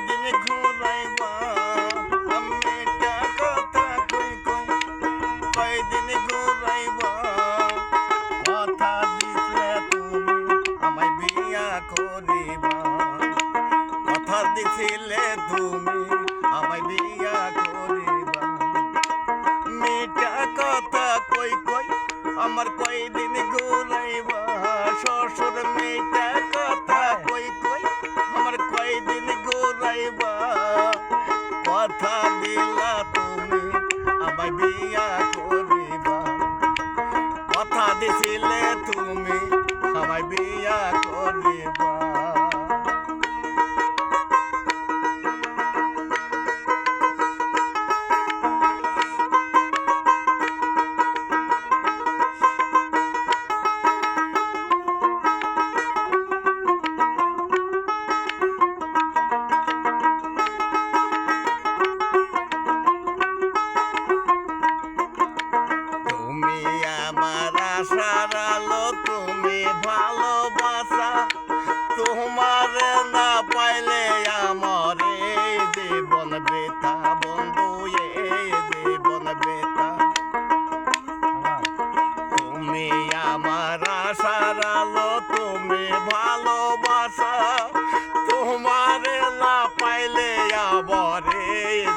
কয়দিন ঘুরাইবা মেয়েটা কথা কই কই কয়দিন ঘুরাইবা কথা দিছিলে তুমি আমায় বিয়া করিবা কথা দিছিলে তুমি আমায় বিয়া করিবা মেয়েটা কথা কই কই আমার কয়দিন ঘুরাইবা শ্বশুর মেয়েটা কথা কই কই আমার কয়দিন ঘুরাইবা কথা দিলা তুমি আমায় বিয়া করিবা কথা দিছিলে তুমি আমায় বিয়া করিবা আশার আলো তুমি ভালোবাসা তোমার না পাইলে আমার জীবন বৃথা বন্ধু জীবন বৃথা তুমি আমার আশার আলো তুমি ভালোবাসা তোমার না পাইলে আমার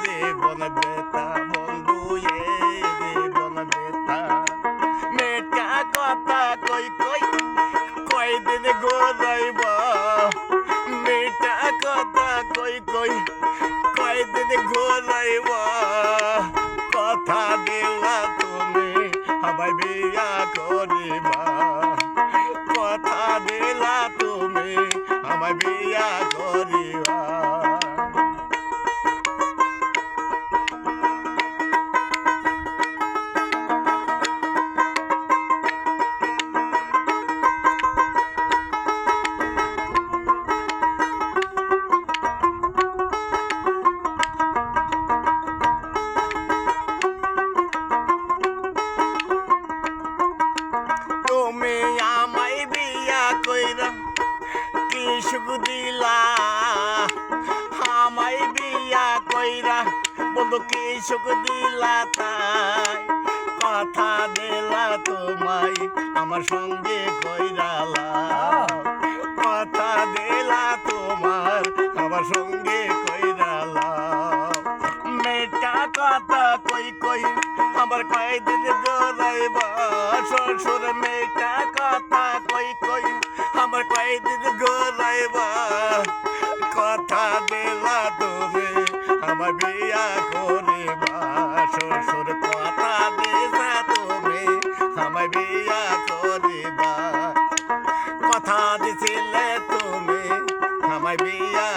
জীবন বৃথা বন্ধু জীবন বৃথা মেয়েটা কথা কই কই কয়দিন ঘুরাইবা মেয়েটা কথা কই কই কয়দিন ঘুরাইবা কথা দিলা তুমি আমায় বিয়া করিবা কথা দিলা তুমি আমায় বিয়া করিবা তুমি আমায় বিয়া কইরা কি সুখ দিলা আমায় বিয়া কইরা বন্ধু কি সুখ দিলা তাই কথা দিলা তোমায় আমার সঙ্গে কইরালা কথা দিলা তোমার আমার সঙ্গে কইরালা মেয়েটা কথা কই কই আমার কয়দিন ঘুরাইবা শ্বশুর মেয়েটা কথা কই কই আমার কয়দিন ঘুরাইবা কথা দিলা তুমি আমার বিয়া করিবা শ্বশুর কথা দিলা তুমি আমার বিয়া করিবা কথা দিছিলে তুমি আমায় বিয়া